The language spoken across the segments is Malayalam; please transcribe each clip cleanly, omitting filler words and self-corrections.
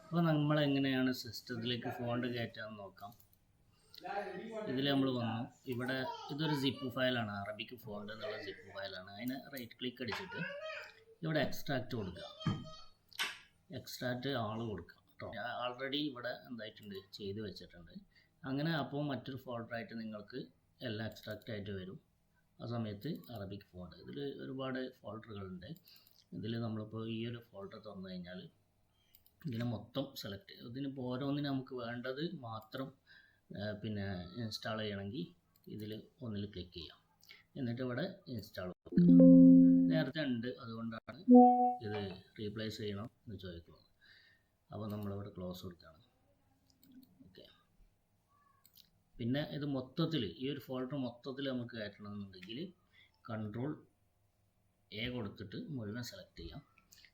അപ്പോൾ നമ്മളെങ്ങനെയാണ് സിസ്റ്റത്തിലേക്ക് ഫോണ്ട് കയറ്റാമെന്ന് നോക്കാം. ഇതിൽ നമ്മൾ വന്നു. ഇവിടെ ഇതൊരു സിപ്പ് ഫയലാണ്, അറബിക് ഫോണ്ട് എന്നുള്ള സിപ്പ് ഫയലാണ്. അതിന് റൈറ്റ് ക്ലിക്ക് അടിച്ചിട്ട് ഇവിടെ എക്സ്ട്രാക്റ്റ് കൊടുക്കുക. എക്സ്ട്രാക്റ്റ് ആൾ കൊടുക്കുക കേട്ടോ. ആൾറെഡി ഇവിടെ എന്തായിട്ടുണ്ട്, ചെയ്ത് വെച്ചിട്ടുണ്ട്. അങ്ങനെ അപ്പോൾ മറ്റൊരു ഫോൾഡറായിട്ട് നിങ്ങൾക്ക് എല്ലാം എക്സ്ട്രാക്റ്റ് ആയിട്ട് വരും. ആ സമയത്ത് അറബിക് ഫോണ്ട്. ഇതിൽ ഒരുപാട് ഫോൾഡറുകളുണ്ട്. ഇതിൽ നമ്മളിപ്പോൾ ഈ ഒരു ഫോൾഡർ തുറന്നു കഴിഞ്ഞാൽ ഇതിനെ മൊത്തം സെലക്ട് ചെയ്യും. ഇതിനിപ്പോൾ ഓരോന്നിനും നമുക്ക് വേണ്ടത് മാത്രം പിന്നെ ഇൻസ്റ്റാൾ ചെയ്യണമെങ്കിൽ ഇതിൽ ഒന്നിൽ ക്ലിക്ക് ചെയ്യാം. എന്നിട്ട് ഇവിടെ ഇൻസ്റ്റാൾ കൊടുക്കുക. നേരത്തെ ഉണ്ട്, അതുകൊണ്ടാണ് ഇത് റീപ്ലേസ് ചെയ്യണം എന്ന് ചോദിക്കുന്നത്. അപ്പോൾ നമ്മളിവിടെ ക്ലോസ് കൊടുക്കുകയാണ്. ഓക്കെ. പിന്നെ ഇത് മൊത്തത്തിൽ ഈ ഒരു ഫോൾഡർ മൊത്തത്തിൽ നമുക്ക് കയറ്റണമെന്നുണ്ടെങ്കിൽ കൺട്രോൾ എ കൊടുത്തിട്ട് മുഴുവൻ സെലക്ട് ചെയ്യാം.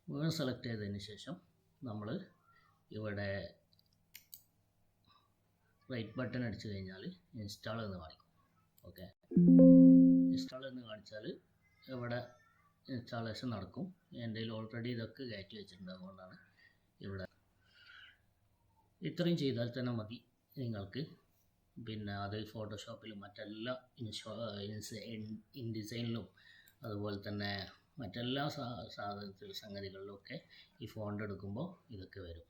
മുഴുവൻ സെലക്ട് ചെയ്തതിന് ശേഷം നമ്മൾ ഇവിടെ റൈറ്റ് ബട്ടൺ അടിച്ചു കഴിഞ്ഞാൽ ഇൻസ്റ്റാൾ എന്ന് കാണിക്കും. ഓക്കെ, ഇൻസ്റ്റാൾ എന്ന് കാണിച്ചാൽ ഇവിടെ ഇൻസ്റ്റാളേഷൻ നടക്കും. എൻ്റെ കയ്യിൽ ഓൾറെഡി ഇതൊക്കെ കയറ്റി വെച്ചിട്ടുണ്ട്, അതുകൊണ്ടാണ് ഇവിടെ. ഇത്രയും ചെയ്താൽ തന്നെ മതി നിങ്ങൾക്ക്. പിന്നെ അത് ഫോട്ടോഷോപ്പിലും മറ്റെല്ലാ ഇൻഡിസൈനിലും അതുപോലെ തന്നെ മറ്റെല്ലാ സംഗതികളിലൊക്കെ ഈ ഫോണ്ട് എടുക്കുമ്പോൾ ഇതൊക്കെ വരും.